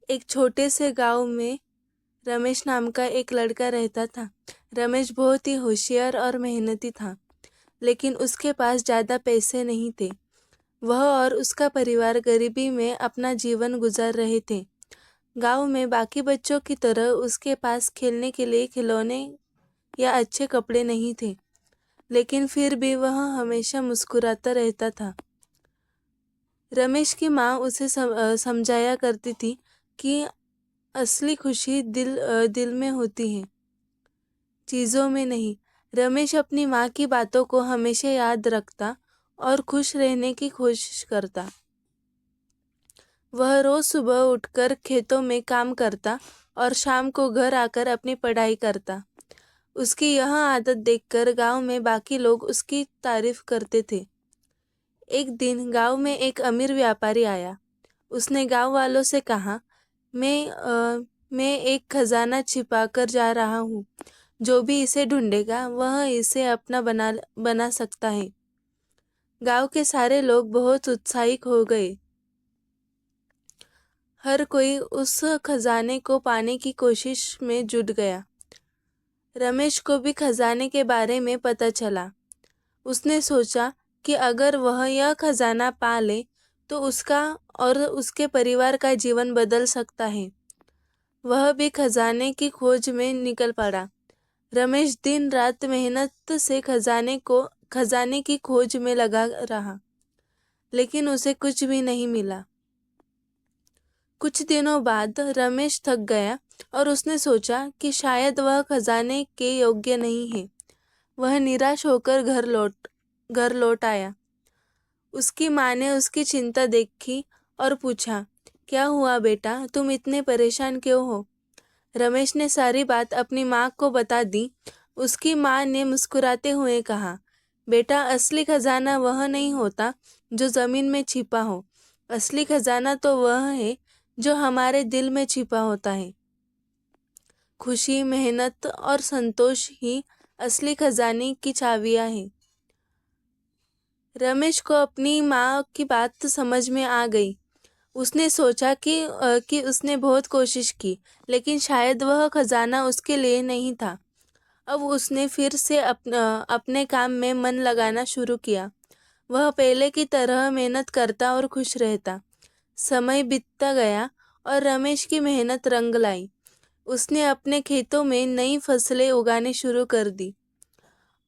एक छोटे से गांव में रमेश नाम का एक लड़का रहता था। रमेश बहुत ही होशियार और मेहनती था, लेकिन उसके पास ज़्यादा पैसे नहीं थे। वह और उसका परिवार गरीबी में अपना जीवन गुजार रहे थे। गांव में बाकी बच्चों की तरह उसके पास खेलने के लिए खिलौने या अच्छे कपड़े नहीं थे, लेकिन फिर भी वह हमेशा मुस्कुराता रहता था। रमेश की माँ उसे समझाया करती थी कि असली खुशी दिल में होती है, चीज़ों में नहीं। रमेश अपनी माँ की बातों को हमेशा याद रखता और खुश रहने की कोशिश करता। वह रोज सुबह उठकर खेतों में काम करता और शाम को घर आकर अपनी पढ़ाई करता। उसकी यह आदत देखकर गांव में बाकी लोग उसकी तारीफ करते थे। एक दिन गांव में एक अमीर व्यापारी आया। उसने गांव वालों से कहा, मैं एक खजाना छिपा कर जा रहा हूँ। जो भी इसे ढूंढेगा वह इसे अपना बना सकता है। गांव के सारे लोग बहुत उत्साहित हो गए। हर कोई उस खजाने को पाने की कोशिश में जुट गया। रमेश को भी खजाने के बारे में पता चला। उसने सोचा कि अगर वह यह खजाना पा ले तो उसका और उसके परिवार का जीवन बदल सकता है। वह भी खजाने की खोज में निकल पड़ा। रमेश दिन रात मेहनत से खजाने की खोज में लगा रहा, लेकिन उसे कुछ भी नहीं मिला। कुछ दिनों बाद रमेश थक गया और उसने सोचा कि शायद वह खजाने के योग्य नहीं है। वह निराश होकर घर लौट आया। उसकी माँ ने उसकी चिंता देखी और पूछा, क्या हुआ बेटा, तुम इतने परेशान क्यों हो? रमेश ने सारी बात अपनी माँ को बता दी। उसकी माँ ने मुस्कुराते हुए कहा, बेटा, असली खजाना वह नहीं होता जो जमीन में छिपा हो। असली खजाना तो वह है जो हमारे दिल में छिपा होता है। खुशी, मेहनत और संतोष ही असली खजाने की चाबियां हैं। रमेश को अपनी माँ की बात समझ में आ गई। उसने सोचा कि उसने बहुत कोशिश की, लेकिन शायद वह खजाना उसके लिए नहीं था। अब उसने फिर से अपने काम में मन लगाना शुरू किया। वह पहले की तरह मेहनत करता और खुश रहता। समय बीतता गया और रमेश की मेहनत रंग लाई। उसने अपने खेतों में नई फसलें उगानी शुरू कर दी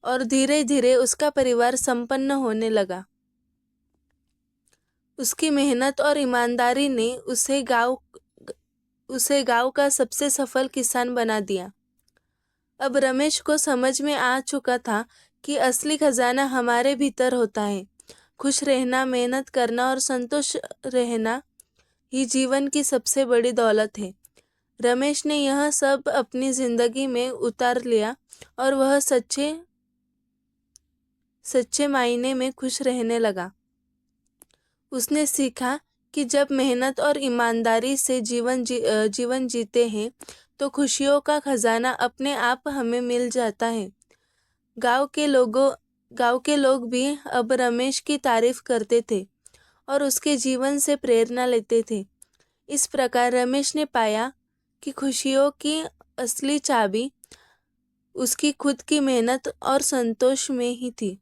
और धीरे धीरे उसका परिवार संपन्न होने लगा। उसकी मेहनत और ईमानदारी ने उसे गांव का सबसे सफल किसान बना दिया। अब रमेश को समझ में आ चुका था कि असली खजाना हमारे भीतर होता है। खुश रहना, मेहनत करना और संतोष रहना ही जीवन की सबसे बड़ी दौलत है। रमेश ने यह सब अपनी जिंदगी में उतार लिया और वह सच्चे मायने में खुश रहने लगा। उसने सीखा कि जब मेहनत और ईमानदारी से जीवन जीते हैं तो खुशियों का खजाना अपने आप हमें मिल जाता है। गांव के लोग भी अब रमेश की तारीफ करते थे और उसके जीवन से प्रेरणा लेते थे। इस प्रकार रमेश ने पाया कि खुशियों की असली चाबी उसकी खुद की मेहनत और संतोष में ही थी।